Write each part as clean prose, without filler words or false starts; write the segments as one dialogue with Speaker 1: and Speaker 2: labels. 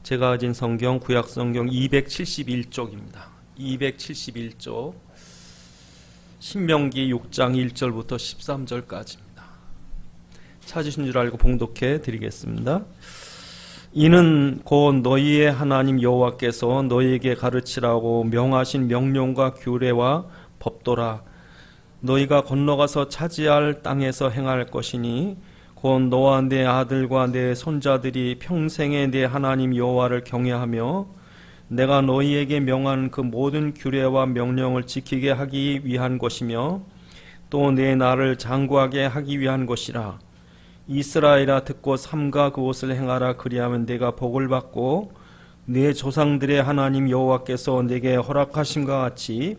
Speaker 1: 제가 가진 성경 구약성경 271쪽입니다. 271쪽 신명기 6장 1절부터 13절까지입니다. 찾으신 줄 알고 봉독해 드리겠습니다. 이는 곧 너희의 하나님 여호와께서 너희에게 가르치라고 명하신 명령과 규례와 법도라. 너희가 건너가서 차지할 땅에서 행할 것이니 곧 너와 내 아들과 내 손자들이 평생에 내 하나님 여호와를 경외하며 내가 너희에게 명한 그 모든 규례와 명령을 지키게 하기 위한 것이며 또 내 나를 장구하게 하기 위한 것이라. 이스라엘아 듣고 삼가 그것을 행하라. 그리하면 내가 복을 받고 내 조상들의 하나님 여호와께서 내게 허락하심과 같이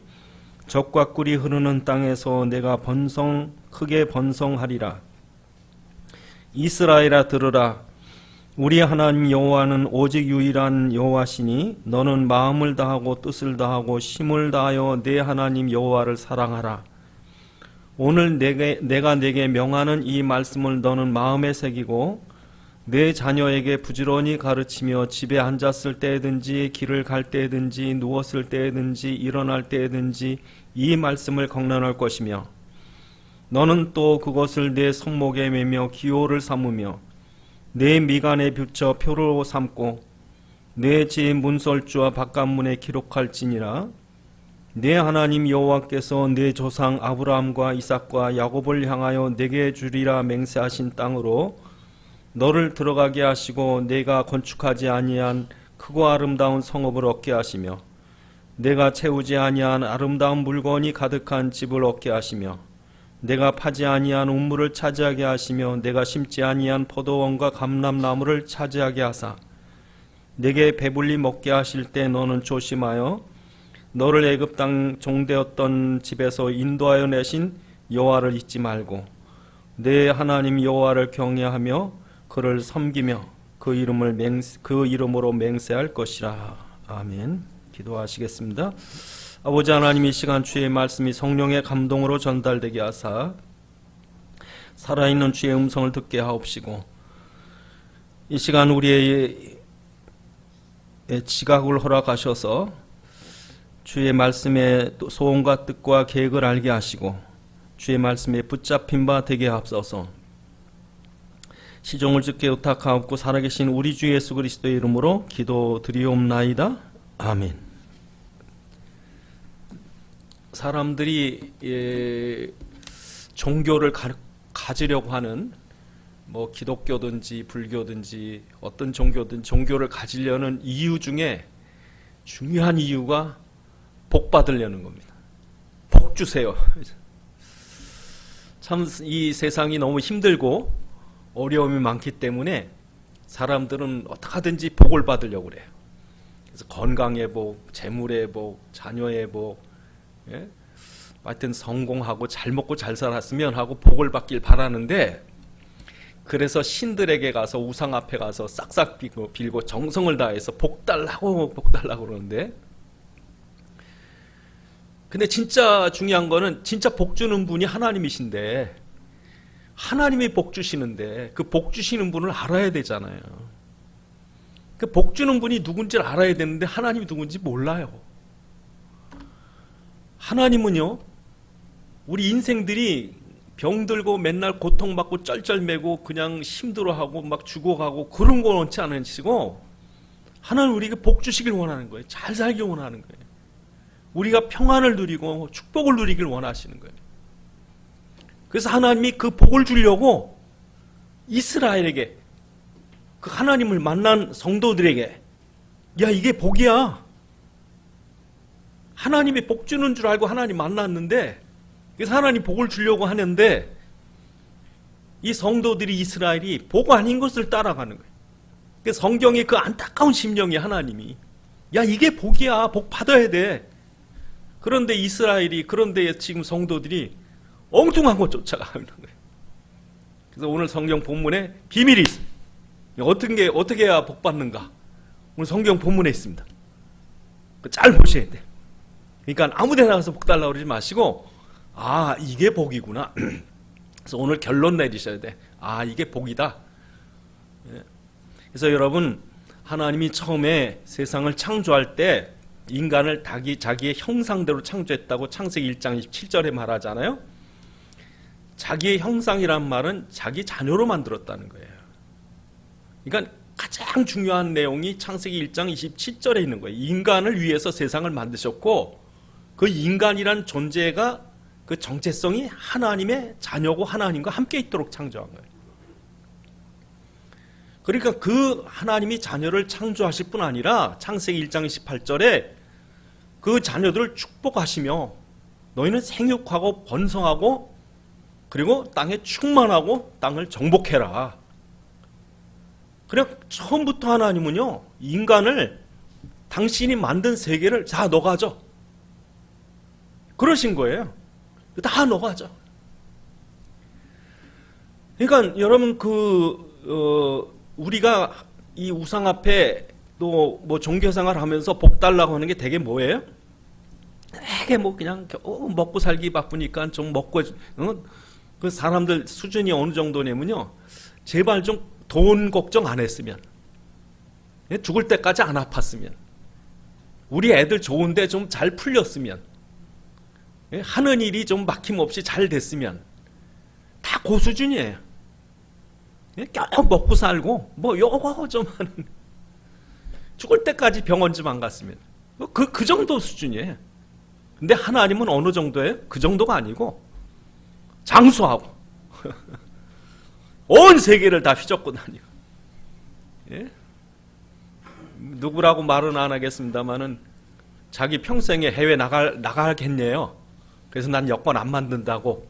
Speaker 1: 젖과 꿀이 흐르는 땅에서 내가 크게 번성하리라. 이스라엘아 들으라. 우리 하나님 여호와는 오직 유일한 여호와시니 너는 마음을 다하고 뜻을 다하고 힘을 다하여 내 하나님 여호와를 사랑하라. 오늘 내가 내게 명하는 이 말씀을 너는 마음에 새기고 내 자녀에게 부지런히 가르치며 집에 앉았을 때든지 길을 갈 때든지 누웠을 때든지 일어날 때든지 이 말씀을 걱정할 것이며 너는 또 그것을 내 손목에 매며 기호를 삼으며 내 미간에 붙여 표로 삼고 내 집 문설주와 바깥문에 기록할지니라. 내 하나님 여호와께서 내 조상 아브라함과 이삭과 야곱을 향하여 내게 주리라 맹세하신 땅으로 너를 들어가게 하시고 내가 건축하지 아니한 크고 아름다운 성읍을 얻게 하시며 내가 채우지 아니한 아름다운 물건이 가득한 집을 얻게 하시며 내가 파지 아니한 우물을 차지하게 하시며 내가 심지 아니한 포도원과 감람나무를 차지하게 하사 내게 배불리 먹게 하실 때 너는 조심하여 너를 애굽 땅 종되었던 집에서 인도하여 내신 여호와를 잊지 말고 내 하나님 여호와를 경외하며 그를 섬기며 그 이름으로 맹세할 것이라. 아멘. 기도하시겠습니다. 아버지 하나님, 이 시간 주의 말씀이 성령의 감동으로 전달되게 하사 살아있는 주의 음성을 듣게 하옵시고 이 시간 우리의 지각을 허락하셔서 주의 말씀의 소원과 뜻과 계획을 알게 하시고 주의 말씀에 붙잡힌 바 되게 하옵소서. 시종을 짓게 부탁하옵고 살아계신 우리 주 예수 그리스도의 이름으로 기도드리옵나이다. 아멘. 사람들이 종교를 가지려고 하는 기독교든지 불교든지 어떤 종교를 가지려는 이유 중에 중요한 이유가 복 받으려는 겁니다. 복 주세요. 참 이 세상이 너무 힘들고 어려움이 많기 때문에 사람들은 어떻게 하든지 복을 받으려고 그래요. 그래서 건강의 복, 재물의 복, 자녀의 복, 하여튼 성공하고 잘 먹고 잘 살았으면 하고 복을 받길 바라는데, 그래서 신들에게 가서 우상 앞에 가서 싹싹 빌고 정성을 다해서 복 달라고 그러는데, 근데 진짜 중요한 거는 진짜 복 주는 분이 하나님이신데, 하나님이 복 주시는데 그 복 주시는 분을 알아야 되잖아요. 그 복 주는 분이 누군지를 알아야 되는데 하나님이 누군지 몰라요. 하나님은요, 우리 인생들이 병들고 맨날 고통받고 쩔쩔매고 그냥 힘들어하고 막 죽어가고 그런 거 원치 않으시고, 하나님 우리에게 복 주시길 원하는 거예요. 잘 살길 원하는 거예요. 우리가 평안을 누리고 축복을 누리길 원하시는 거예요. 그래서 하나님이 그 복을 주려고 이스라엘에게, 그 하나님을 만난 성도들에게, 야 이게 복이야, 하나님이 복 주는 줄 알고 하나님 만났는데, 그래서 하나님 복을 주려고 하는데 이 성도들이, 이스라엘이 복 아닌 것을 따라가는 거예요. 그래서 성경의 그 안타까운 심령이 하나님이, 야 이게 복이야, 복 받아야 돼. 그런데 이스라엘이, 그런데 지금 성도들이 엉뚱한 것 쫓아가는 거예요. 그래서 오늘 성경 본문에 비밀이 있어요. 어떻게 해야 복 받는가? 오늘 성경 본문에 있습니다. 잘 보셔야 돼요. 그러니까 아무데나 가서 복 달라고 그러지 마시고, 아 이게 복이구나. 그래서 오늘 결론 내리셔야 돼. 아 이게 복이다. 그래서 여러분, 하나님이 처음에 세상을 창조할 때 인간을 자기의 형상대로 창조했다고 창세기 1장 27절에 말하잖아요. 자기의 형상이란 말은 자기 자녀로 만들었다는 거예요. 그러니까 가장 중요한 내용이 창세기 1장 27절에 있는 거예요. 인간을 위해서 세상을 만드셨고 그 인간이란 존재가 그 정체성이 하나님의 자녀고 하나님과 함께 있도록 창조한 거예요. 그러니까 그 하나님이 자녀를 창조하실 뿐 아니라 창세기 1장 28절에 그 자녀들을 축복하시며 너희는 생육하고 번성하고 그리고 땅에 충만하고 땅을 정복해라. 그냥 처음부터 하나님은요, 인간을 당신이 만든 세계를 자, 너 가져. 그러신 거예요. 다 너 가져. 그러니까 여러분 우리가 이 우상 앞에 또 뭐 종교생활 하면서 복 달라고 하는 게 되게 뭐예요? 되게 뭐 그냥 먹고 살기 바쁘니까 좀 먹고 그 사람들 수준이 어느 정도냐면요, 제발 좀 돈 걱정 안 했으면, 죽을 때까지 안 아팠으면, 우리 애들 좋은데 좀 잘 풀렸으면, 하는 일이 좀 막힘없이 잘 됐으면 다 그 수준이에요. 껴 먹고 살고 뭐 요거 좀 하는, 죽을 때까지 병원 좀 안 갔으면 그 정도 수준이에요. 근데 하나님은 어느 정도예요? 그 정도가 아니고 장수하고 온 세계를 다 휘젓고 다니고, 예? 누구라고 말은 안 하겠습니다만은 자기 평생에 해외 나가겠네요. 그래서 난 여권 안 만든다고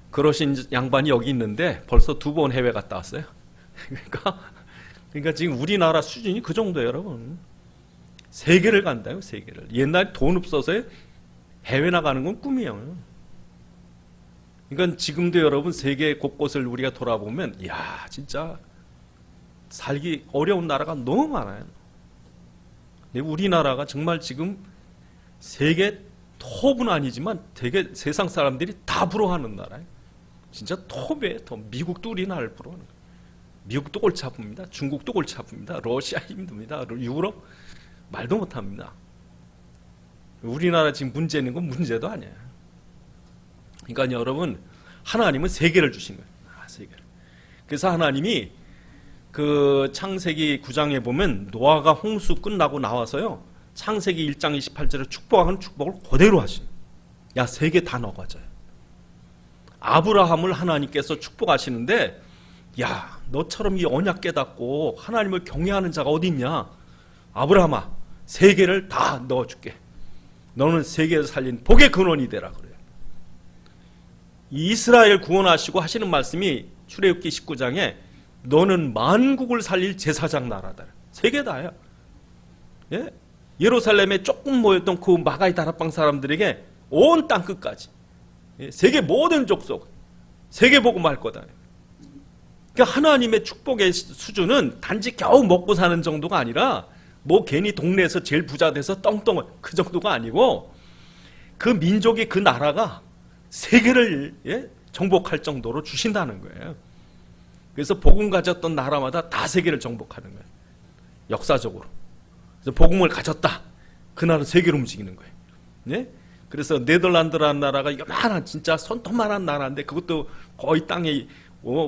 Speaker 1: 그러신 양반이 여기 있는데 벌써 2번 해외 갔다 왔어요. 그러니까 지금 우리나라 수준이 그 정도예요, 여러분. 세계를 간다요, 세계를. 옛날에 돈 없어서 해외 나가는 건 꿈이에요. 그러니까 지금도 여러분 세계 곳곳을 우리가 돌아보면, 이야, 진짜 살기 어려운 나라가 너무 많아요. 근데 우리나라가 정말 지금 세계 톱은 아니지만 되게 세상 사람들이 다 부러워하는 나라예요. 진짜 톱이에요, 톱. 미국도 우리나라를 부러워하는 거예요. 미국도 골치 아픕니다. 중국도 골치 아픕니다. 러시아 힘듭니다. 유럽 말도 못합니다. 우리나라 지금 문제 있는 건 문제도 아니에요. 그러니까 여러분, 하나님은 세계를 주신 거예요. 세계를. 그래서 하나님이 그 창세기 9장에 보면 노아가 홍수 끝나고 나와서요, 창세기 1장 28절에 축복하는 축복을 그대로 하신. 야, 세계 다 넣어가져요. 아브라함을 하나님께서 축복하시는데, 야, 너처럼 이 언약 깨닫고 하나님을 경외하는 자가 어디 있냐? 아브라함아, 세계를 다 넣어줄게. 너는 세계에서 살린 복의 근원이 되라 그래요. 이스라엘 구원하시고 하시는 말씀이 출애굽기 19장에 너는 만국을 살릴 제사장 나라다. 세계 다야. 예? 예루살렘에 조금 모였던 그 마가이 다락방 사람들에게 온 땅 끝까지, 세계 모든 족속 세계 복음 할 거다. 그러니까 하나님의 축복의 수준은 단지 겨우 먹고 사는 정도가 아니라 뭐 괜히 동네에서 제일 부자 돼서 떵떵 그 정도가 아니고, 그 민족이, 그 나라가 세계를 정복할 정도로 주신다는 거예요. 그래서 복음 가졌던 나라마다 다 세계를 정복하는 거예요. 역사적으로. 그래서 복음을 가졌다, 그 나라 세계로 움직이는 거예요. 예? 그래서 네덜란드라는 나라가 요만한, 진짜 손톱만한 나라인데 그것도 거의 땅이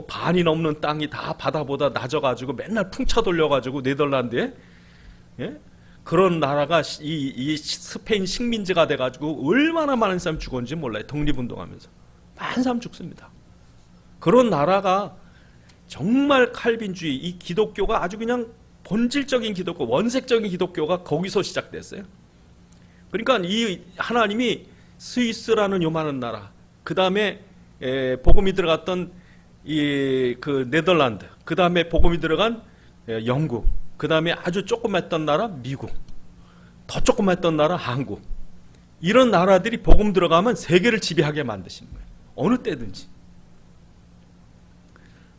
Speaker 1: 반이 넘는 땅이 다 바다보다 낮아가지고 맨날 풍차 돌려가지고 네덜란드에, 예? 그런 나라가 이 스페인 식민지가 돼가지고 얼마나 많은 사람이 죽었는지 몰라요. 독립운동하면서 많은 사람 죽습니다. 그런 나라가 정말 칼빈주의, 이 기독교가 아주 그냥 본질적인 기독교, 원색적인 기독교가 거기서 시작됐어요. 그러니까 이 하나님이 스위스라는 요만한 나라, 그 다음에 복음이 들어갔던 그 네덜란드, 그 다음에 복음이 들어간 영국, 그 다음에 아주 조그맣던 나라 미국, 더 조그맣던 나라 한국, 이런 나라들이 복음 들어가면 세계를 지배하게 만드시는 거예요. 어느 때든지.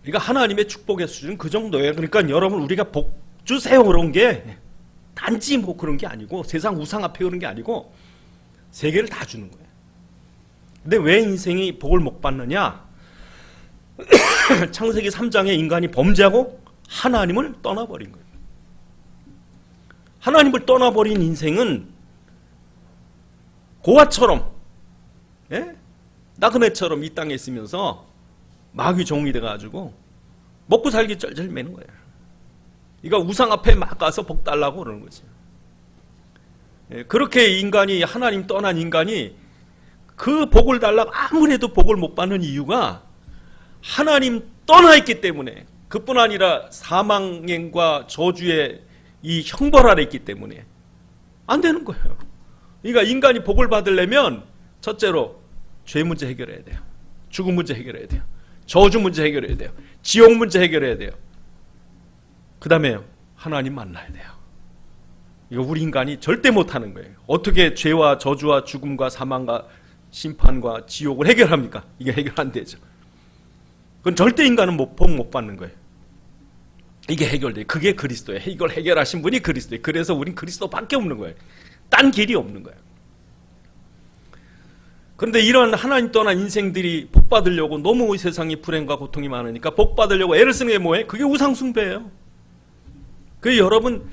Speaker 1: 그러니까 하나님의 축복의 수준은 그 정도예요. 그러니까 여러분, 우리가 복 주세요 그런 게 단지 뭐 그런 게 아니고, 세상 우상 앞에 그런 게 아니고 세계를 다 주는 거예요. 근데 왜 인생이 복을 못 받느냐? 창세기 3장에 인간이 범죄하고 하나님을 떠나버린 거예요. 하나님을 떠나버린 인생은 고아처럼, 예? 나그네처럼 이 땅에 있으면서 마귀 종이 돼가지고 먹고 살기 쩔쩔매는 거예요. 그러니까 우상 앞에 막 가서 복 달라고 그러는 거지. 예, 그렇게 인간이, 하나님 떠난 인간이 그 복을 달라고 아무래도 복을 못 받는 이유가 하나님 떠나 있기 때문에, 그뿐 아니라 사망행과 저주의 이 형벌 아래 있기 때문에 안 되는 거예요. 그러니까 인간이 복을 받으려면 첫째로 죄 문제 해결해야 돼요. 죽음 문제 해결해야 돼요. 저주 문제 해결해야 돼요. 지옥 문제 해결해야 돼요. 그 다음에 하나님 만나야 돼요. 이거 우리 인간이 절대 못하는 거예요. 어떻게 죄와 저주와 죽음과 사망과 심판과 지옥을 해결합니까? 이게 해결 안 되죠. 그건 절대 인간은 복 못 받는 거예요. 이게 해결돼요. 그게 그리스도예요. 이걸 해결하신 분이 그리스도예요. 그래서 우린 그리스도밖에 없는 거예요. 딴 길이 없는 거예요. 그런데 이런 하나님 떠난 인생들이 복 받으려고 너무 세상에 불행과 고통이 많으니까 복 받으려고 애를 쓰는 게 뭐예요? 그게 우상숭배예요. 그 여러분,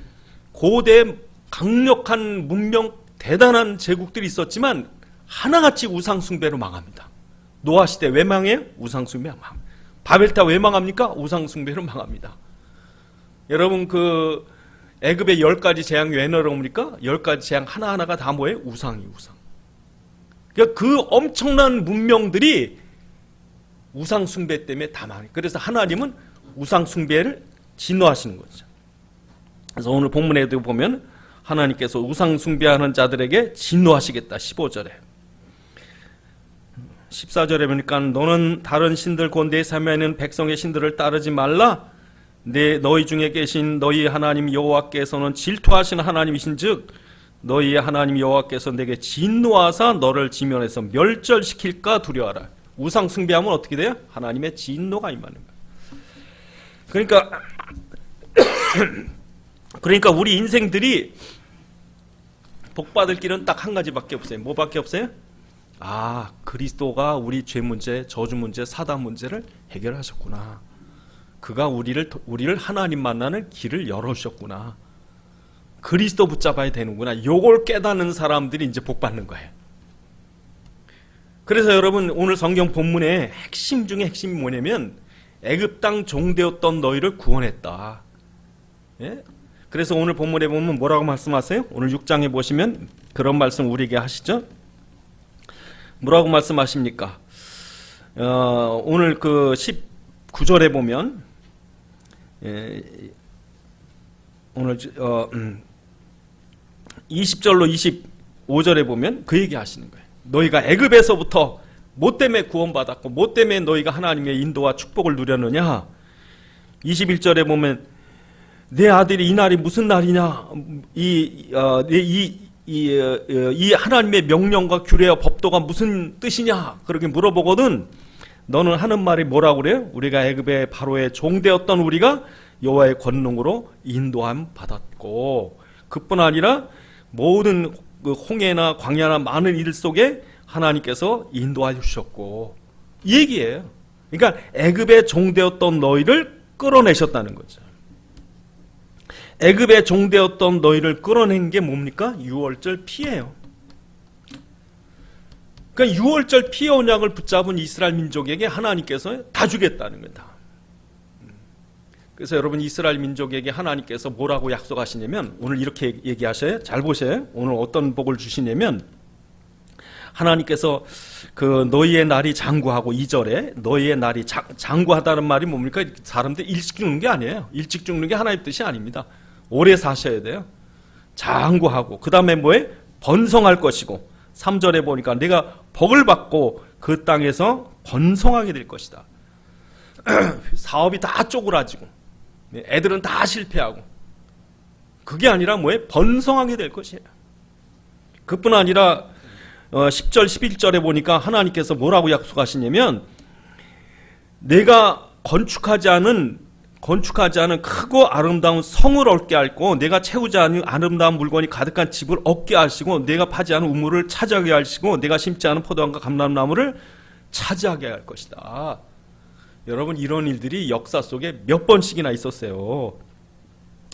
Speaker 1: 고대 강력한 문명 대단한 제국들이 있었지만 하나같이 우상숭배로 망합니다. 노아 시대 왜 망해요? 우상숭배로 망합니다. 바벨탑 왜 망합니까? 우상숭배로 망합니다. 여러분, 그 애굽의 10가지 재앙이 왜 내려옵니까? 10가지 재앙 하나하나가 다 뭐예요? 우상이 우상. 그러니까 그 엄청난 문명들이 우상숭배 때문에 다 망해요. 그래서 하나님은 우상숭배를 진노하시는 거죠. 그래서 오늘 본문에도 보면 하나님께서 우상숭배하는 자들에게 진노하시겠다. 15절에. 14절에 보니까 너는 다른 신들 곧 내 삶에 있는 백성의 신들을 따르지 말라. 너희 중에 계신 너희 하나님 여호와께서는 질투하시는 하나님이신즉 너희의 하나님 여호와께서 내게 진노하사 너를 지면에서 멸절시킬까 두려워하라. 우상 숭배하면 어떻게 돼요? 하나님의 진노가 임하는 거예요. 그러니까 우리 인생들이 복받을 길은 딱 한 가지밖에 없어요. 뭐밖에 없어요? 그리스도가 우리 죄 문제, 저주 문제, 사단 문제를 해결하셨구나. 그가 우리를 하나님 만나는 길을 열어주셨구나. 그리스도 붙잡아야 되는구나. 요걸 깨닫는 사람들이 이제 복 받는 거예요. 그래서 여러분, 오늘 성경 본문의 핵심 중에 핵심이 뭐냐면 애굽 땅 종되었던 너희를 구원했다. 예? 그래서 오늘 본문에 보면 뭐라고 말씀하세요? 오늘 6장에 보시면 그런 말씀 우리에게 하시죠? 뭐라고 말씀하십니까? 오늘 그 19절에 보면 오늘 20절로 25절에 보면 그 얘기 하시는 거예요. 너희가 애굽에서부터 뭐 때문에 구원받았고 뭐 때문에 너희가 하나님의 인도와 축복을 누렸느냐. 21절에 보면 내 아들이 이 날이 무슨 날이냐, 이 하나님의 명령과 규례와 법도가 무슨 뜻이냐 그렇게 물어보거든. 너는 하는 말이 뭐라고 그래요? 우리가 애굽의 바로의 종되었던 우리가 여호와의 권능으로 인도함 받았고, 그뿐 아니라 모든 그 홍해나 광야나 많은 일 속에 하나님께서 인도하여 주셨고, 이 얘기예요. 그러니까 애굽의 종되었던 너희를 끌어내셨다는 거죠. 애굽의 종되었던 너희를 끌어낸 게 뭡니까? 유월절 피예요. 그러니까 유월절 피의 언약을 붙잡은 이스라엘 민족에게 하나님께서 다 주겠다는 거다. 그래서 여러분, 이스라엘 민족에게 하나님께서 뭐라고 약속하시냐면 오늘 이렇게 얘기하셔요. 잘 보세요. 오늘 어떤 복을 주시냐면 하나님께서 그 너희의 날이 장구하고, 2절에 너희의 날이 장구하다는 말이 뭡니까? 사람들 일찍 죽는 게 아니에요. 일찍 죽는 게 하나님의 뜻이 아닙니다. 오래 사셔야 돼요. 장구하고, 그 다음에 뭐예요? 번성할 것이고, 3절에 보니까 내가 복을 받고 그 땅에서 번성하게 될 것이다. 사업이 다 쪼그라지고 애들은 다 실패하고, 그게 아니라 뭐예요? 번성하게 될 것이에요. 그뿐 아니라 10절 11절에 보니까 하나님께서 뭐라고 약속하시냐면 내가 건축하지 않은 크고 아름다운 성을 얻게 하고, 내가 채우지 않은 아름다운 물건이 가득한 집을 얻게 하시고, 내가 파지 않은 우물을 차지하게 하시고, 내가 심지 않은 포도원과 감람나무를 차지하게 할 것이다. 여러분, 이런 일들이 역사 속에 몇 번씩이나 있었어요.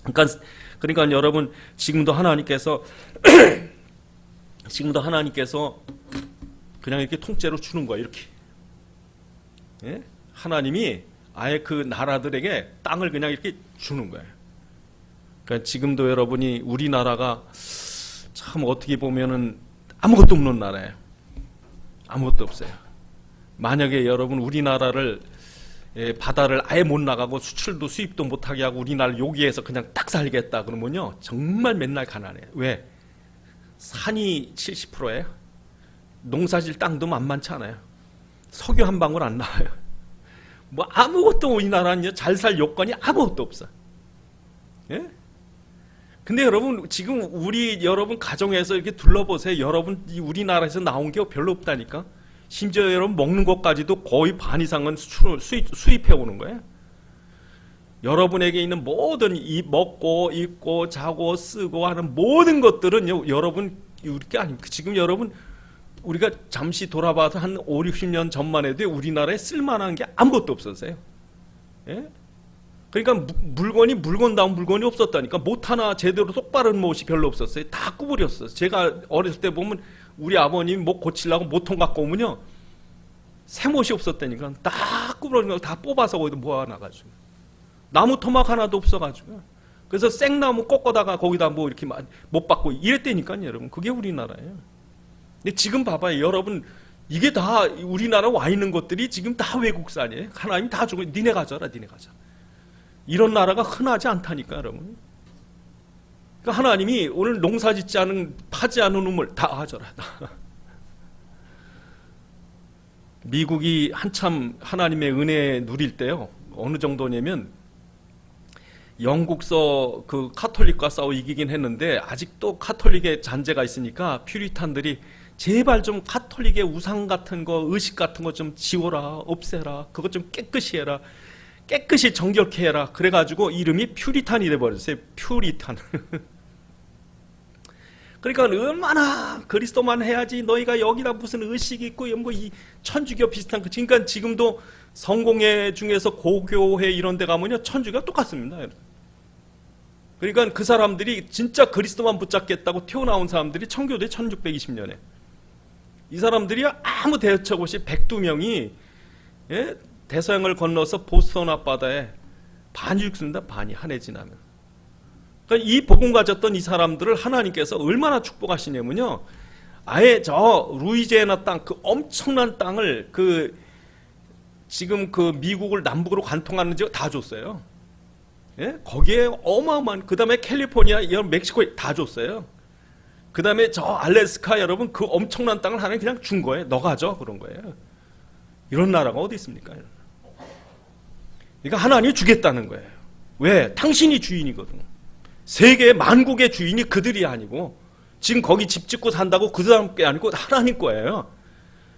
Speaker 1: 그러니까 그러니까 여러분 지금도 하나님께서 그냥 이렇게 통째로 주는 거예요. 이렇게. 예? 하나님이 아예 그 나라들에게 땅을 그냥 이렇게 주는 거예요. 그러니까 지금도 여러분이 우리나라가 참 어떻게 보면은 아무것도 없는 나라예요. 아무것도 없어요. 만약에 여러분 우리나라를 바다를 아예 못 나가고 수출도 수입도 못하게 하고 우리나라를 여기에서 그냥 딱 살겠다 그러면요 정말 맨날 가난해요. 왜? 산이 70%예요. 농사질 땅도 만만치 않아요. 석유 한 방울 안 나와요. 뭐 아무것도 우리나라는 잘 살 요건이 아무것도 없어. 예? 근데 여러분 지금 여러분 가정에서 이렇게 둘러보세요. 여러분 우리나라에서 나온 게 별로 없다니까. 심지어 여러분 먹는 것까지도 거의 반 이상은 수입해 오는 거예요. 여러분에게 있는 모든 이 먹고 입고 자고 쓰고 하는 모든 것들은 여러분 우리게 아닙니까? 지금 여러분 우리가 잠시 돌아봐서 한 5, 60년 전만 해도 우리나라에 쓸만한 게 아무것도 없었어요. 예? 그러니까 물건다운 물건이 없었다니까. 못 하나 제대로 똑바른 못이 별로 없었어요. 다 구부렸어요. 제가 어렸을 때 보면 우리 아버님이 못 고치려고 모통 갖고 오면요 새 못이 없었다니까. 다 구부러진 거 다 뽑아서 거기다 모아놔가지고 나무 토막 하나도 없어가지고 그래서 생나무 꺾어다가 거기다 뭐 이렇게 못 받고 이랬다니까요. 여러분 그게 우리나라예요. 근데 지금 봐봐요. 여러분 이게 다 우리나라 와 있는 것들이 지금 다 외국산이에요. 하나님이 다 주고 니네 가져라 니네 가져. 이런 나라가 흔하지 않다니까 여러분. 그러니까 하나님이 오늘 농사 짓지 않은 파지 않은 우물 다 가져라. 미국이 한참 하나님의 은혜 누릴 때요. 어느 정도냐면 영국서 그 카톨릭과 싸워 이기긴 했는데 아직도 카톨릭의 잔재가 있으니까 퓨리탄들이 제발 좀 카톨릭의 우상 같은 거 의식 같은 거 좀 지워라 없애라 그것 좀 깨끗이 해라 깨끗이 정결케 해라. 그래가지고 이름이 퓨리탄이 돼버렸어요. 퓨리탄. 그러니까 얼마나 그리스도만 해야지 너희가 여기다 무슨 의식이 있고 뭐 이 천주교 비슷한 거. 그러니까 지금도 성공회 중에서 고교회 이런 데 가면요 천주교가 똑같습니다. 그러니까 그 사람들이 진짜 그리스도만 붙잡겠다고 튀어나온 사람들이 청교도에 1620년에 이 사람들이 아무 대처 없이 102명이 예? 대서양을 건너서 보스턴 앞바다에 반이 죽습니다. 반이 한 해 지나면. 그러니까 이 복음 가졌던 이 사람들을 하나님께서 얼마나 축복하시냐면요. 아예 저 루이지애나 땅, 그 엄청난 땅을 지금 그 미국을 남북으로 관통하는 지역 다 줬어요. 예? 거기에 어마어마한, 그 다음에 캘리포니아, 멕시코에 다 줬어요. 그 다음에 저 알래스카 여러분 그 엄청난 땅을 하나님 그냥 준 거예요. 너 가져 그런 거예요. 이런 나라가 어디 있습니까? 그러니까 하나님이 주겠다는 거예요. 왜? 당신이 주인이거든. 세계 만국의 주인이 그들이 아니고 지금 거기 집 짓고 산다고 그 사람 게 아니고 하나님 거예요.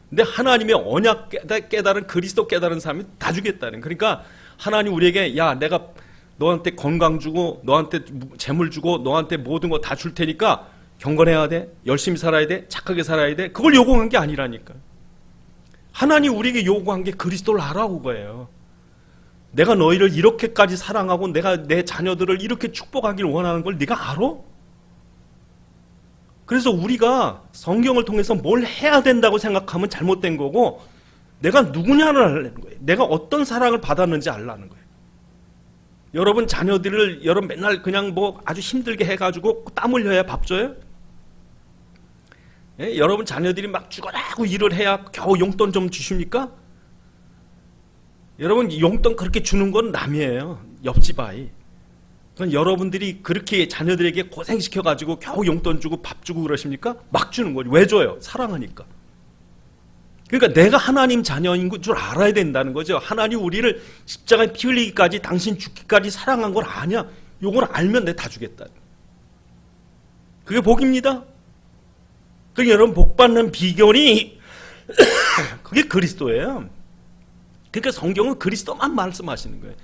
Speaker 1: 근데 하나님의 언약 깨달은 그리스도 깨달은 사람이 다 주겠다는. 그러니까 하나님 우리에게 야 내가 너한테 건강 주고 너한테 재물 주고 너한테 모든 거 다 줄 테니까 경건해야 돼. 열심히 살아야 돼. 착하게 살아야 돼. 그걸 요구한 게 아니라니까. 하나님 우리에게 요구한 게 그리스도를 알아온 거예요. 내가 너희를 이렇게까지 사랑하고 내가 내 자녀들을 이렇게 축복하기를 원하는 걸 네가 알아? 그래서 우리가 성경을 통해서 뭘 해야 된다고 생각하면 잘못된 거고 내가 누구냐를 알라는 거예요. 내가 어떤 사랑을 받았는지 알라는 거예요. 여러분 자녀들을 여러분 맨날 그냥 뭐 아주 힘들게 해가지고 땀 흘려야 밥 줘요? 예? 여러분 자녀들이 막 죽어라고 일을 해야 겨우 용돈 좀 주십니까? 여러분 용돈 그렇게 주는 건 남이에요. 옆집 아이. 그건 여러분들이 그렇게 자녀들에게 고생시켜가지고 겨우 용돈 주고 밥 주고 그러십니까? 막 주는 거지. 왜 줘요? 사랑하니까. 그러니까 내가 하나님 자녀인 줄 알아야 된다는 거죠. 하나님 우리를 십자가에 피 흘리기까지 당신 죽기까지 사랑한 걸 아냐? 요걸 알면 내가 다 주겠다. 그게 복입니다. 그러니까 여러분 복 받는 비결이 그게 그리스도예요. 그러니까 성경은 그리스도만 말씀하시는 거예요.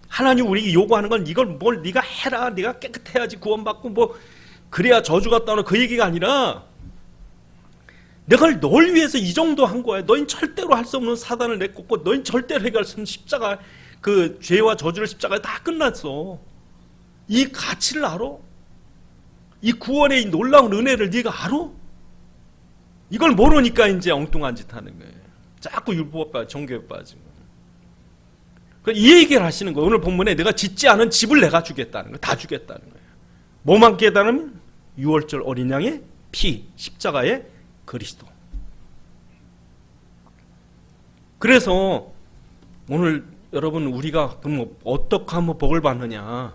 Speaker 1: 하나님 우리에게 요구하는 건 이걸 뭘 네가 해라, 네가 깨끗해야지 구원받고 뭐 그래야 저주가 떠나 그 얘기가 아니라 내가 널 위해서 이 정도 한 거야. 너희는 절대로 할 수 없는 사단을 내쫓고 너희는 절대로 해결할 수 없는 십자가 그 죄와 저주를 십자가에 다 끝났어. 이 가치를 알아? 이 구원의 이 놀라운 은혜를 네가 알아? 이걸 모르니까 이제 엉뚱한 짓 하는 거예요. 자꾸 율법 빠지고 종교에 빠지고. 이 얘기를 하시는 거예요. 오늘 본문에 내가 짓지 않은 집을 내가 주겠다는 거예요. 다 주겠다는 거예요. 뭐만 깨달으면 6월절 어린 양의 피, 십자가의 그리스도. 그래서 오늘 여러분 우리가 그럼 어떻게 하면 복을 받느냐?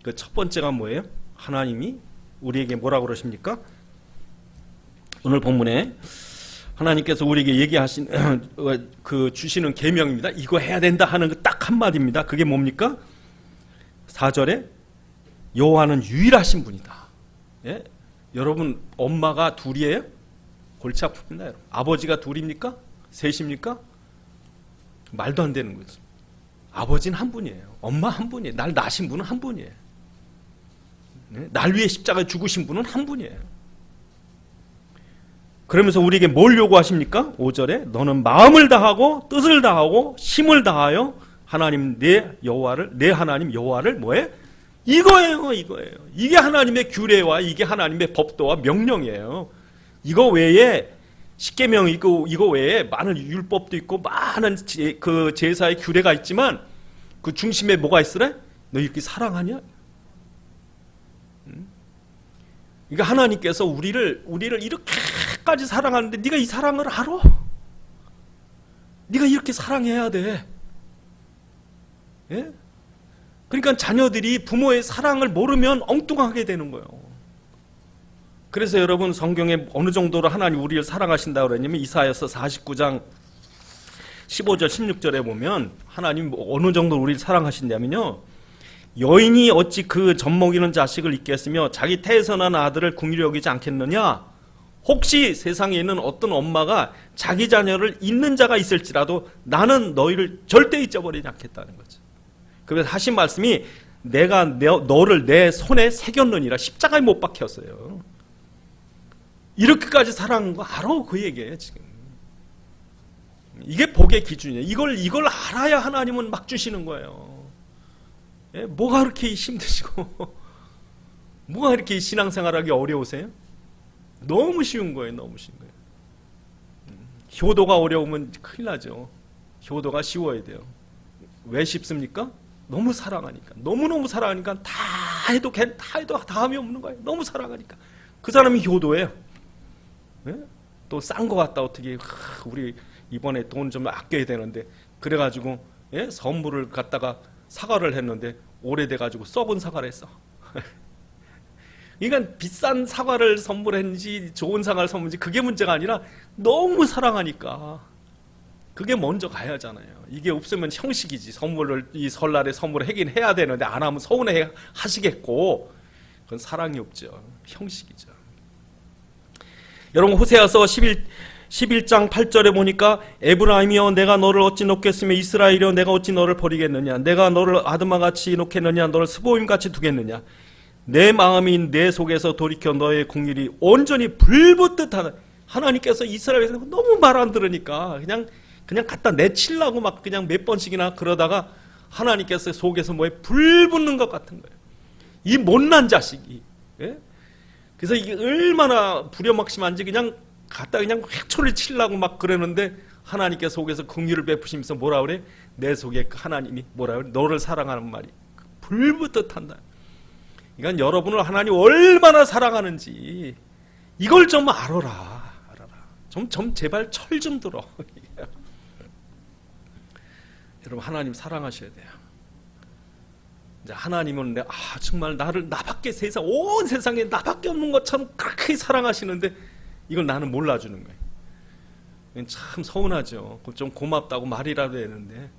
Speaker 1: 그 첫 번째가 뭐예요? 하나님이 우리에게 뭐라고 그러십니까? 오늘 본문에 하나님께서 우리에게 얘기하신 그 주시는 계명입니다. 이거 해야 된다 하는 그 딱 한마디입니다. 그게 뭡니까? 4절에 여호와는 유일하신 분이다. 예? 여러분 엄마가 둘이에요? 골치 아픕니다. 여러분. 아버지가 둘입니까? 셋입니까? 말도 안 되는 거지. 아버지는 한 분이에요. 엄마 한 분이에요. 날 낳으신 분은 한 분이에요. 네? 날 위해 십자가에 죽으신 분은 한 분이에요. 그러면서 우리에게 뭘 요구하십니까? 5절에 너는 마음을 다하고 뜻을 다하고 힘을 다하여 하나님 내 하나님 여호와를 뭐해? 이거예요. 이게 하나님의 규례와 이게 하나님의 법도와 명령이에요. 이거 외에 십계명 이거 외에 많은 율법도 있고 많은 그 제사의 규례가 있지만 그 중심에 뭐가 있으래? 너 이렇게 사랑하냐? 그러니까 하나님께서 우리를 이렇게까지 사랑하는데 네가 이 사랑을 알아? 네가 이렇게 사랑해야 돼. 예? 그러니까 자녀들이 부모의 사랑을 모르면 엉뚱하게 되는 거예요. 그래서 여러분 성경에 어느 정도로 하나님 우리를 사랑하신다고 그러냐면 이사야서 49장 15절 16절에 보면 하나님 어느 정도로 우리를 사랑하신다면요, 여인이 어찌 그 젖먹이는 자식을 잊겠으며 자기 태에서 난 아들을 긍휼히 여기지 않겠느냐? 혹시 세상에 있는 어떤 엄마가 자기 자녀를 잊는 자가 있을지라도 나는 너희를 절대 잊어버리지 않겠다는 거죠. 그래서 하신 말씀이 내가 너를 내 손에 새겼느니라. 십자가에 못 박혔어요. 이렇게까지 사랑하는 거 알아? 그 얘기예요 지금. 이게 복의 기준이에요. 이걸 알아야 하나님은 막 주시는 거예요. 예? 뭐가 그렇게 힘드시고 뭐가 이렇게 신앙생활하기 어려우세요? 너무 쉬운 거예요. 너무 쉬운 거예요. 효도가 어려우면 큰일 나죠. 효도가 쉬워야 돼요. 왜 쉽습니까? 너무 사랑하니까. 너무너무 사랑하니까 다 해도 다함이 없는 거예요. 너무 사랑하니까. 그 사람이 효도예요. 예? 또 싼 거 같다. 어떻게 우리 이번에 돈 좀 아껴야 되는데 그래가지고 예? 선물을 갖다가 사과를 했는데 오래돼가지고 썩은 사과를 했어. 그러니까 비싼 사과를 선물했는지 좋은 사과를 선물했는지 그게 문제가 아니라 너무 사랑하니까 그게 먼저 가야 하잖아요. 이게 없으면 형식이지. 선물을 이 설날에 선물을 하긴 해야 되는데 안 하면 서운해 하시겠고 그건 사랑이 없죠. 형식이죠. 여러분 호세아서 11장 8절에 보니까 에브라임이여 내가 너를 어찌 놓겠으며 이스라엘이여 내가 어찌 너를 버리겠느냐? 내가 너를 아드마같이 놓겠느냐? 너를 스보임같이 두겠느냐? 내 마음이 내 속에서 돌이켜 너의 궁일이 온전히 불붙듯 하다. 하나님께서 이스라엘에서 너무 말 안 들으니까 그냥 갖다 내치려고 막 그냥 몇 번씩이나 그러다가 하나님께서 속에서 뭐에 불 붙는 것 같은 거예요. 이 못난 자식이. 예? 그래서 이게 얼마나 불효막심한지 그냥 갖다 그냥 획초를 치려고 막 그러는데 하나님께서 속에서 긍휼을 베푸시면서 뭐라 그래? 내 속에 하나님이 뭐라 그래? 너를 사랑하는 말이 불붙듯 한다. 그러니까 여러분을 하나님 얼마나 사랑하는지 이걸 좀 알아라. 좀 제발 철 좀 들어. 여러분 하나님 사랑하셔야 돼요. 이제 하나님은 정말 나밖에 온 세상에 나밖에 없는 것처럼 그렇게 사랑하시는데 이걸 나는 몰라주는 거예요. 참 서운하죠. 좀 고맙다고 말이라도 했는데.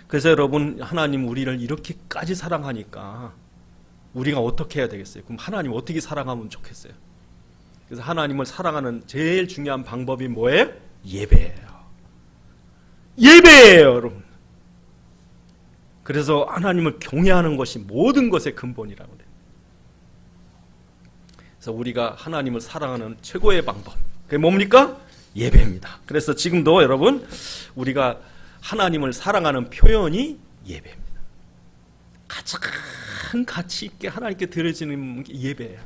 Speaker 1: 그래서 여러분 하나님 우리를 이렇게까지 사랑하니까 우리가 어떻게 해야 되겠어요? 그럼 하나님 어떻게 사랑하면 좋겠어요? 그래서 하나님을 사랑하는 제일 중요한 방법이 뭐예요? 예배예요. 예배예요, 여러분. 그래서 하나님을 경외하는 것이 모든 것의 근본이라고 그래요. 그래서 우리가 하나님을 사랑하는 최고의 방법, 그게 뭡니까? 예배입니다. 그래서 지금도 여러분 우리가 하나님을 사랑하는 표현이 예배입니다. 가장 가장 가치 있게 하나님께 드려지는 게 예배예요.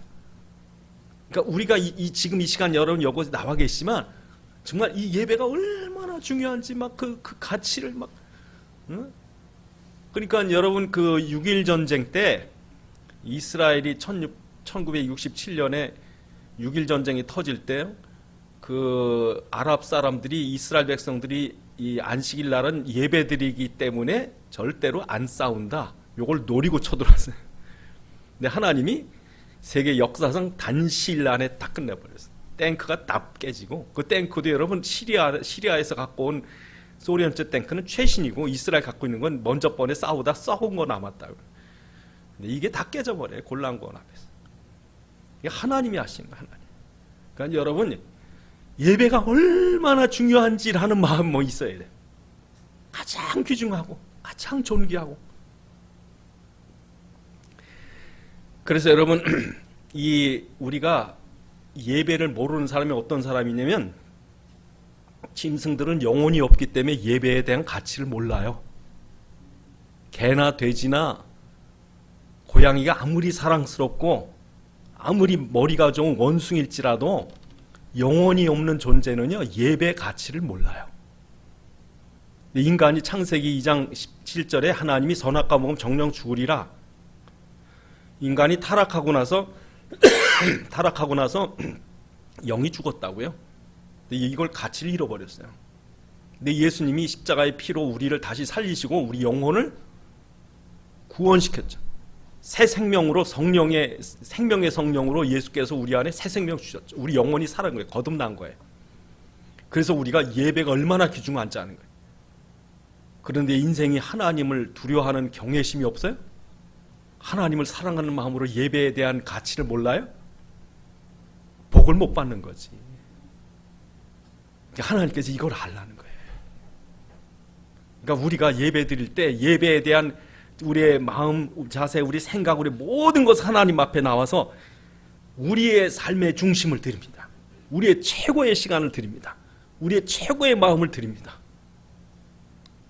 Speaker 1: 그러니까 우리가 지금 이 시간 여러분 여기 나와 계시지만 정말 이 예배가 얼마나 중요한지 막 그 가치를 막 응? 그러니까 여러분 그 6.1 전쟁 때 이스라엘이 1967년에 6.1 전쟁이 터질 때 그 아랍 사람들이 이스라엘 백성들이 이 안식일 날은 예배드리기 때문에 절대로 안 싸운다. 요걸 노리고 쳐들어왔어요. 근데 하나님이 세계 역사상 단시일 안에 다 끝내버렸어요. 탱크가 다 깨지고 그 탱크도 여러분 시리아에서 갖고 온 소련제 탱크는 최신이고 이스라엘 갖고 있는 건 먼저 번에 싸우다 썩은 거 남았다고. 근데 이게 다 깨져버려요. 골란권 앞에서. 이게 하나님이 하신 거예요. 하나님. 그러니까 여러분 예배가 얼마나 중요한지라는 마음 뭐 있어야 돼요. 가장 귀중하고 가장 존귀하고. 그래서 여러분 우리가 예배를 모르는 사람이 어떤 사람이냐면 짐승들은 영혼이 없기 때문에 예배에 대한 가치를 몰라요. 개나 돼지나 고양이가 아무리 사랑스럽고 아무리 머리가 좋은 원숭일지라도 영혼이 없는 존재는요 예배 가치를 몰라요. 인간이 창세기 2장 17절에 하나님이 선악과 먹으면 정령 죽으리라. 인간이 타락하고 나서 영이 죽었다고요. 근데 이걸 가치를 잃어버렸어요. 근데 예수님이 십자가의 피로 우리를 다시 살리시고 우리 영혼을 구원시켰죠. 새 생명으로 생명의 성령으로 예수께서 우리 안에 새 생명 주셨죠. 우리 영혼이 살은 거예요. 거듭난 거예요. 그래서 우리가 예배가 얼마나 귀중한지 아는 거예요. 그런데 인생이 하나님을 두려워하는 경외심이 없어요? 하나님을 사랑하는 마음으로 예배에 대한 가치를 몰라요? 복을 못 받는 거지. 하나님께서 이걸 알라는 거예요. 그러니까 우리가 예배 드릴 때 예배에 대한 우리의 마음, 자세, 우리 생각, 우리 모든 것을 하나님 앞에 나와서 우리의 삶의 중심을 드립니다. 우리의 최고의 시간을 드립니다. 우리의 최고의 마음을 드립니다.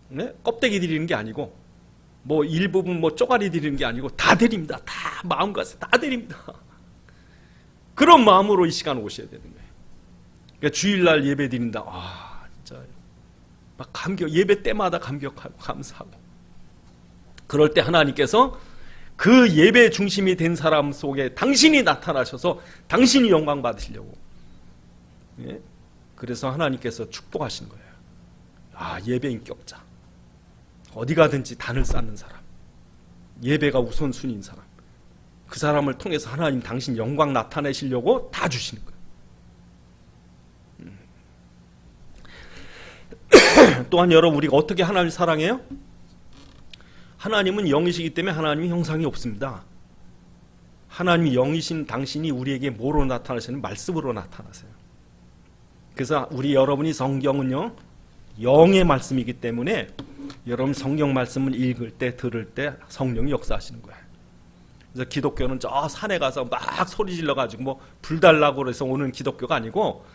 Speaker 1: 네? 껍데기 드리는 게 아니고 뭐 일부분 뭐 쪼가리 드리는 게 아니고 다 드립니다. 다 마음과 다 드립니다. 그런 마음으로 이 시간 오셔야 되는 거예요. 그러니까 주일날 예배 드린다. 진짜 막 예배 때마다 감격하고 감사하고. 그럴 때 하나님께서 그 예배 중심이 된 사람 속에 당신이 나타나셔서 당신이 영광 받으시려고. 예? 그래서 하나님께서 축복하신 거예요. 예배 인격자. 어디 가든지 단을 쌓는 사람. 예배가 우선순위인 사람. 그 사람을 통해서 하나님 당신 영광 나타내시려고 다 주시는 거예요. 또한 여러분 우리가 어떻게 하나님을 사랑해요? 하나님은 영이시기 때문에 하나님이 형상이 없습니다. 하나님이 영이신 당신이 우리에게 뭐로 나타나시는? 말씀으로 나타나세요. 그래서 여러분이 성경은요 영의 말씀이기 때문에 여러분 성경 말씀을 읽을 때 들을 때 성령이 역사하시는 거예요. 그래서 기독교는 저 산에 가서 막 소리 질러가지고 뭐 불 달라고 그래서 오는 기독교가 아니고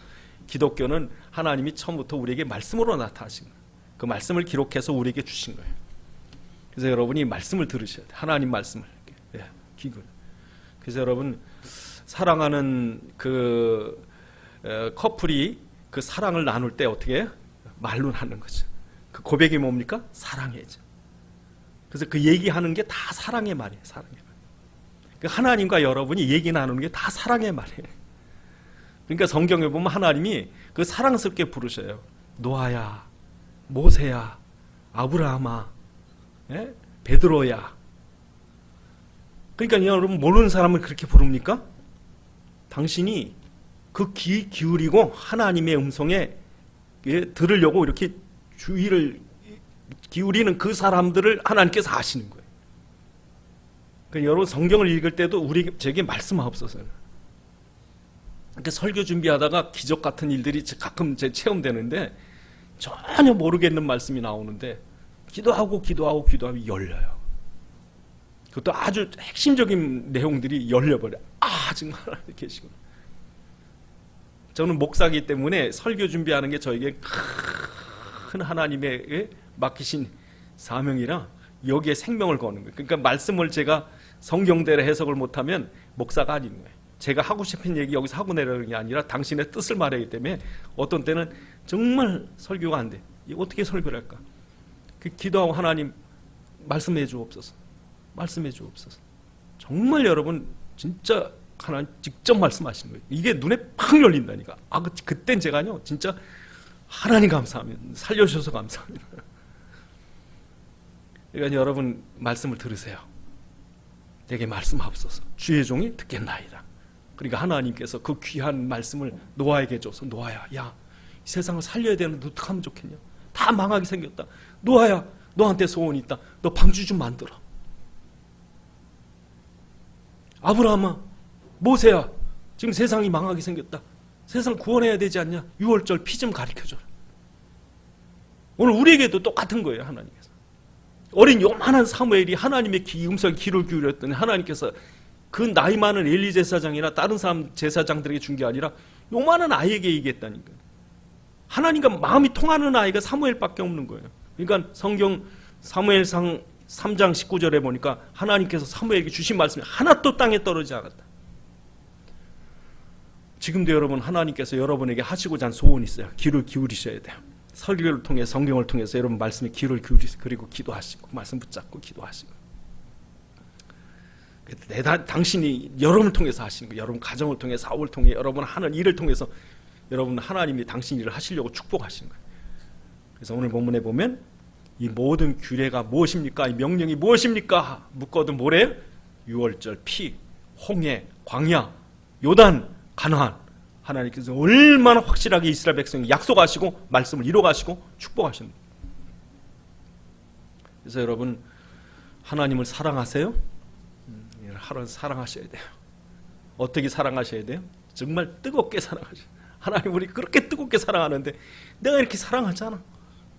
Speaker 1: 기독교는 하나님이 처음부터 우리에게 말씀으로 나타나신 거예요. 그 말씀을 기록해서 우리에게 주신 거예요. 그래서 여러분이 말씀을 들으셔야 돼요. 하나님 말씀을. 귀글. 그래서 여러분 사랑하는 그 커플이 그 사랑을 나눌 때 어떻게 해요? 말로 하는 거죠. 그 고백이 뭡니까? 사랑해죠. 그래서 그 얘기하는 게 다 사랑의 말이에요. 사랑의 말. 그 하나님과 여러분이 얘기 나누는 게 다 사랑의 말이에요. 그러니까 성경에 보면 하나님이 그 사랑스럽게 부르셔요. 노아야, 모세야, 아브라함아, 베드로야. 그러니까 여러분 모르는 사람을 그렇게 부릅니까? 당신이 그 귀 기울이고 하나님의 음성에 들으려고 이렇게 주의를 기울이는 그 사람들을 하나님께서 아시는 거예요. 그러니까 여러분 성경을 읽을 때도 제게 말씀하옵소서. 그러니까 설교 준비하다가 기적 같은 일들이 가끔 제 체험되는데 전혀 모르겠는 말씀이 나오는데 기도하고 열려요. 그것도 아주 핵심적인 내용들이 열려버려요. 정말 하나님 계시구나. 저는 목사이기 때문에 설교 준비하는 게 저에게 큰 하나님의 맡기신 사명이라 여기에 생명을 거는 거예요. 그러니까 말씀을 제가 성경대로 해석을 못하면 목사가 아닌 거예요. 제가 하고 싶은 얘기 여기서 하고 내려오는 게 아니라 당신의 뜻을 말하기 때문에 어떤 때는 정말 설교가 안 돼. 어떻게 설교를 할까? 기도하고 하나님 말씀해 주옵소서. 말씀해 주옵소서. 정말 여러분 진짜 하나님 직접 말씀하시는 거예요. 이게 눈에 팍 열린다니까. 그땐 제가요 진짜 하나님 감사합니다. 살려주셔서 감사합니다. 그러니까 여러분 말씀을 들으세요. 내게 말씀하옵소서. 주의 종이 듣겠나이다. 그러니까 하나님께서 그 귀한 말씀을 노아에게 줘서 노아야, 야, 이 세상을 살려야 되는데 어떻게 하면 좋겠냐? 다 망하게 생겼다. 노아야, 너한테 소원이 있다. 너 방주 좀 만들어. 아브라함아, 모세야, 지금 세상이 망하게 생겼다. 세상 구원해야 되지 않냐? 유월절 피 좀 가르쳐줘라. 오늘 우리에게도 똑같은 거예요. 하나님께서. 어린 요만한 사무엘이 하나님의 음성에 귀를 기울였더니 하나님께서 그 나이 많은 엘리 제사장이나 다른 사람 제사장들에게 준 게 아니라 요만한 아이에게 얘기했다니까요. 하나님과 마음이 통하는 아이가 사무엘밖에 없는 거예요. 그러니까 성경 사무엘상 3장 19절에 보니까 하나님께서 사무엘에게 주신 말씀이 하나도 땅에 떨어지지 않았다. 지금도 여러분 하나님께서 여러분에게 하시고자 한 소원이 있어요. 귀를 기울이셔야 돼요. 설교를 통해 성경을 통해서 여러분 말씀에 귀를 기울이시고 그리고 기도하시고 말씀 붙잡고 기도하시고 당신이 여러분을 통해서 하시는 거예요. 여러분 가정을 통해 사업을 통해 여러분 하는 일을 통해서 여러분 하나님이 당신 일을 하시려고 축복하시는 거예요. 그래서 오늘 본문에 보면 이 모든 규례가 무엇입니까? 이 명령이 무엇입니까? 묻거든 뭐래요? 유월절, 피, 홍해, 광야, 요단, 가나안. 하나님께서 얼마나 확실하게 이스라엘 백성이 약속하시고 말씀을 이뤄가시고 축복하시는 거예요. 그래서 여러분 하나님을 사랑하세요? 하나님 사랑하셔야 돼요. 어떻게 사랑하셔야 돼요? 정말 뜨겁게 사랑하셔야 돼요. 하나님 우리 그렇게 뜨겁게 사랑하는데 내가 이렇게 사랑하잖아.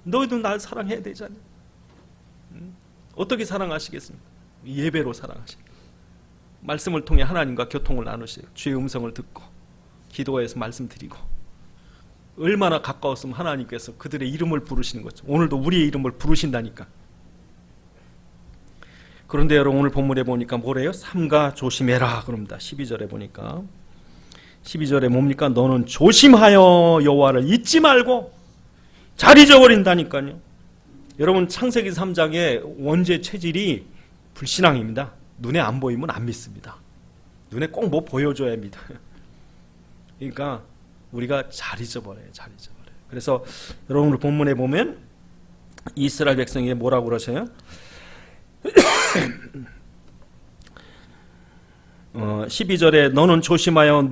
Speaker 1: 너희도 날 사랑해야 되잖아. 어떻게 사랑하시겠습니까? 예배로 사랑하시고 말씀을 통해 하나님과 교통을 나누시고 주의 음성을 듣고 기도해서 말씀드리고 얼마나 가까웠으면 하나님께서 그들의 이름을 부르시는 거죠. 오늘도 우리의 이름을 부르신다니까. 그런데 여러분 오늘 본문에 보니까 뭐래요? 삼가 조심해라 그럽니다. 12절에 보니까 12절에 뭡니까? 너는 조심하여 여호와를 잊지 말고 잘 잊어버린다니까요. 여러분 창세기 3장의 원죄 체질이 불신앙입니다. 눈에 안 보이면 안 믿습니다. 눈에 꼭 뭐 보여줘야 합니다. 그러니까 우리가 잘 잊어버려요. 잘 잊어버려요. 그래서 여러분 본문에 보면 이스라엘 백성이 뭐라고 그러셔요? 12절에 너는 조심하여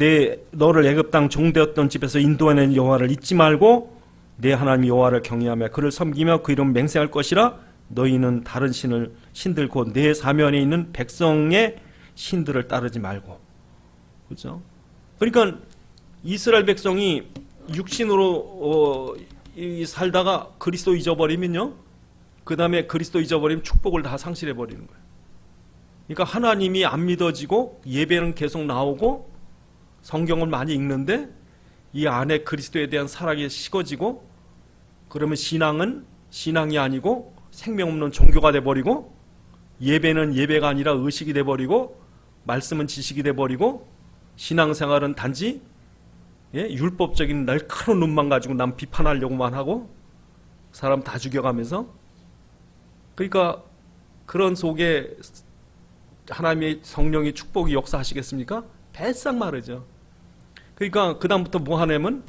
Speaker 1: 너를 애굽 땅 종되었던 집에서 인도하는 여호와를 잊지 말고 내 하나님 여호와를 경외하며 그를 섬기며 그 이름 맹세할 것이라. 너희는 다른 신들 곧 내 사면에 있는 백성의 신들을 따르지 말고. 그렇죠? 그러니까 이스라엘 백성이 육신으로 살다가 그리스도 잊어버리면요, 그 다음에 그리스도 잊어버리면 축복을 다 상실해버리는 거예요. 그러니까 하나님이 안 믿어지고 예배는 계속 나오고 성경을 많이 읽는데 이 안에 그리스도에 대한 사랑이 식어지고 그러면 신앙은 신앙이 아니고 생명 없는 종교가 돼버리고 예배는 예배가 아니라 의식이 돼버리고 말씀은 지식이 돼버리고 신앙생활은 단지 율법적인 날카로운 눈만 가지고 남 비판하려고만 하고 사람 다 죽여가면서, 그러니까 그런 속에 하나님의 성령이 축복이 역사하시겠습니까? 배싹 마르죠. 그러니까 그 다음부터 뭐 하냐면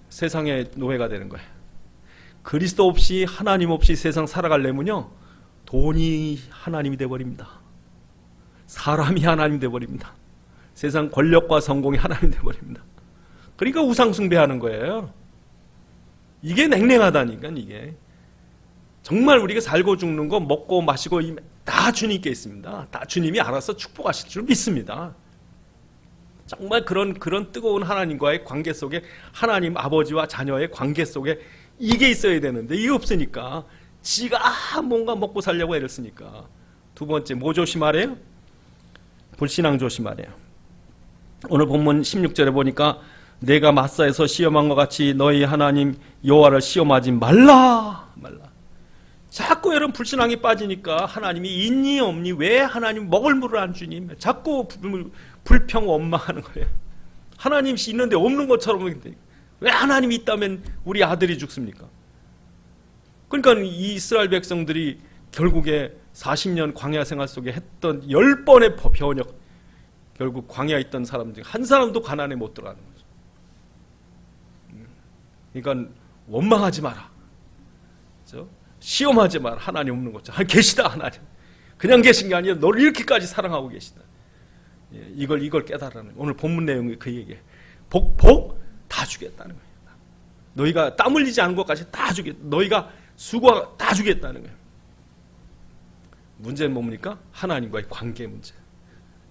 Speaker 1: 세상의 노예가 되는 거예요. 그리스도 없이 하나님 없이 세상 살아가려면요, 돈이 하나님이 돼버립니다. 사람이 하나님 돼버립니다. 세상 권력과 성공이 하나님 돼버립니다. 그러니까 우상 숭배하는 거예요. 이게 냉랭하다니까. 이게 정말 우리가 살고 죽는 거 먹고 마시고 다 주님께 있습니다. 다 주님이 알아서 축복하실 줄 믿습니다. 정말 그런 뜨거운 하나님과의 관계 속에, 하나님 아버지와 자녀의 관계 속에 이게 있어야 되는데 이게 없으니까 지가 뭔가 먹고 살려고 애를 쓰니까. 두 번째 뭐 조심하래요? 불신앙 조심하래요. 오늘 본문 16절에 보니까 내가 마사에서 시험한 것 같이 너희 하나님 여호와를 시험하지 말라. 자꾸 여러분 불신앙에 빠지니까 하나님이 있니 없니, 왜 하나님 먹을 물을 안 주니, 자꾸 불평 원망하는 거예요. 하나님이 있는데 없는 것처럼. 왜 하나님이 있다면 우리 아들이 죽습니까? 그러니까 이 이스라엘 백성들이 결국에 40년 광야 생활 속에 했던 10번의 변역, 결국 광야에 있던 사람 중 한 사람도 가나안에 못 들어가는 거죠. 그러니까 원망하지 마라, 그렇죠? 시험하지 마라. 하나님 없는 거죠. 계시다 하나님. 그냥 계신 게 아니라 너를 이렇게까지 사랑하고 계시다. 이걸 깨달으는, 오늘 본문 내용이 그 얘기예요. 복 다 주겠다는 거예요. 너희가 땀 흘리지 않은 것까지 다 주겠다. 너희가 수고 다 주겠다는 거예요. 문제는 뭡니까? 하나님과의 관계 문제.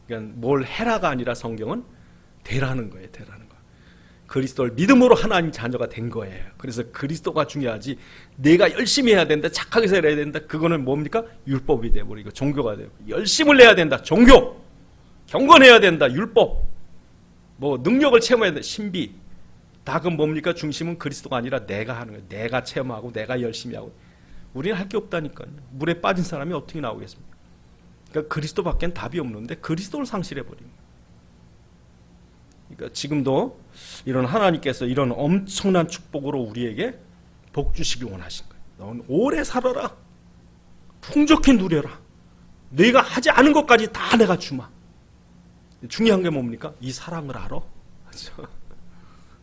Speaker 1: 그러니까 뭘 해라가 아니라 성경은 되라는 거예요. 되라는 거. 그리스도를 믿음으로 하나님 자녀가 된 거예요. 그래서 그리스도가 중요하지, 내가 열심히 해야 된다, 착하게 살아야 된다, 그거는 뭡니까? 율법이 되어버리고 종교가 되고, 열심을 내야 된다, 종교. 경건해야 된다, 율법. 뭐 능력을 체험해야 된다, 신비. 다 그건 뭡니까? 중심은 그리스도가 아니라 내가 하는 거예요. 내가 체험하고 내가 열심히 하고. 우리는 할 게 없다니까요. 물에 빠진 사람이 어떻게 나오겠습니까? 그러니까 그리스도밖엔 답이 없는데 그리스도를 상실해버린 거예요. 그러니까 지금도 이런 하나님께서 이런 엄청난 축복으로 우리에게 복 주시길 원하신 거예요. 넌 오래 살아라, 풍족히 누려라, 네가 하지 않은 것까지 다 내가 주마. 중요한 게 뭡니까? 이 사랑을 알아? 그렇죠?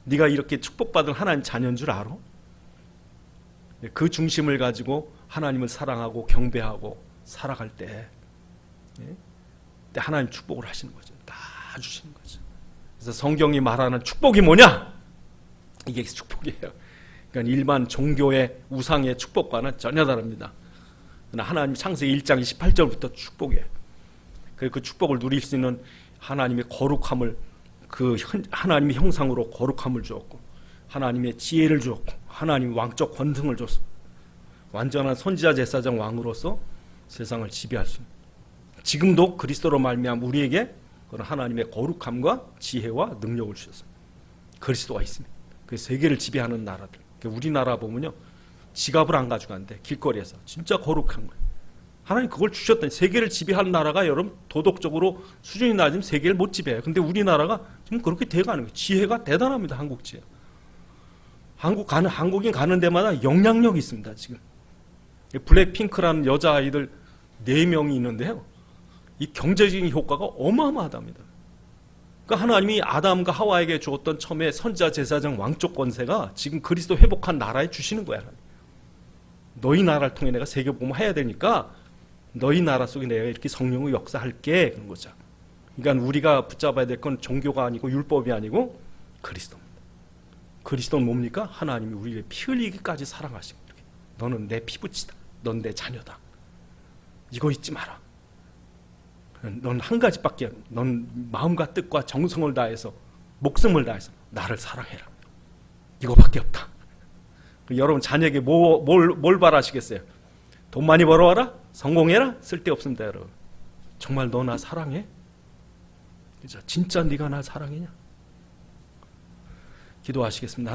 Speaker 1: 네가 이렇게 축복받은 하나님 자녀인 줄 알아? 그 중심을 가지고 하나님을 사랑하고 경배하고 살아갈 때 하나님 축복을 하시는 거죠. 다 주시는 거죠. 그래서 성경이 말하는 축복이 뭐냐? 이게 축복이에요. 그러니까 일반 종교의 우상의 축복과는 전혀 다릅니다. 하나님 창세기 1장 28절부터 축복이에요. 그 축복을 누릴 수 있는 하나님의 거룩함을, 그 하나님의 형상으로 거룩함을 주었고, 하나님의 지혜를 주었고, 하나님 왕적 권능을 줬어. 완전한 선지자 제사장 왕으로서 세상을 지배할 수 있는. 지금도 그리스도로 말미암아 우리에게 그런 하나님의 거룩함과 지혜와 능력을 주셨어요. 그리스도가 있습니다. 그 세계를 지배하는 나라들. 우리나라 보면요, 지갑을 안 가져간대, 길거리에서. 진짜 거룩한 거예요. 하나님 그걸 주셨다니. 세계를 지배하는 나라가 여러분 도덕적으로 수준이 낮으면 세계를 못 지배해요. 근데 우리나라가 지금 그렇게 돼가는 거예요. 지혜가 대단합니다. 한국 지혜. 한국인 가는 데마다 영향력이 있습니다. 지금 블랙핑크라는 여자아이들 4명이 있는데요, 이 경제적인 효과가 어마어마하답니다. 그러니까 하나님이 아담과 하와에게 주었던 처음에 선지자 제사장 왕족 권세가 지금 그리스도 회복한 나라에 주시는 거야. 너희 나라를 통해 내가 세계복음을 해야 되니까 너희 나라 속에 내가 이렇게 성령의 역사할게, 그런 거죠. 그러니까 우리가 붙잡아야 될 건 종교가 아니고 율법이 아니고 그리스도입니다. 그리스도는 뭡니까? 하나님이 우리를 피 흘리기까지 사랑하시고, 너는 내 피부치다, 넌 내 자녀다, 이거 잊지 마라. 넌 한 가지밖에, 넌 마음과 뜻과 정성을 다해서, 목숨을 다해서 나를 사랑해라, 이거밖에 없다. 여러분 자녀에게 뭘 바라시겠어요? 돈 많이 벌어와라? 성공해라? 쓸데없습니다. 여러분, 정말 너 나 사랑해? 그죠? 진짜 네가 나 사랑해냐? 기도하시겠습니다.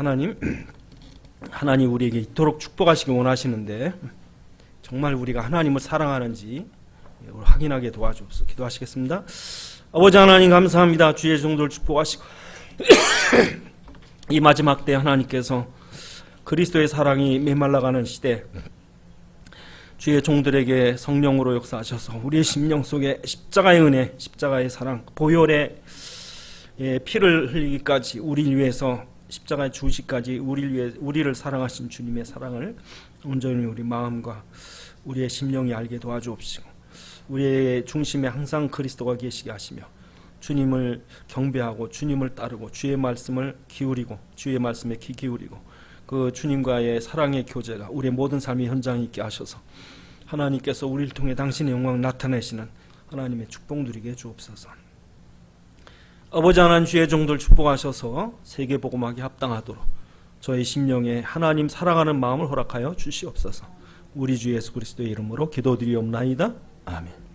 Speaker 1: 하나님 우리에게 이토록 축복하시기 원하시는데 정말 우리가 하나님을 사랑하는지 확인하게 도와주옵소서. 기도하시겠습니다. 아버지 하나님 감사합니다. 주의 종들을 축복하시고 이 마지막 때 하나님께서 그리스도의 사랑이 메말라가는 시대, 주의 종들에게 성령으로 역사하셔서 우리의 심령 속에 십자가의 은혜, 십자가의 사랑, 보혈의 피를 흘리기까지 우리를 위해서 십자가의 주시까지 우리를 사랑하신 주님의 사랑을 온전히 우리 마음과 우리의 심령이 알게 도와주옵시고, 우리의 중심에 항상 그리스도가 계시게 하시며 주님을 경배하고 주님을 따르고 주의 말씀을 기울이고 주의 말씀에 귀 기울이고 그 주님과의 사랑의 교제가 우리의 모든 삶의 현장에 있게 하셔서 하나님께서 우리를 통해 당신의 영광 나타내시는 하나님의 축복 누리게 주옵소서. 아버지 하나님, 주의 종들 축복하셔서 세계복음하기 합당하도록 저희 심령에 하나님 사랑하는 마음을 허락하여 주시옵소서. 우리 주 예수 그리스도의 이름으로 기도드리옵나이다. 아멘.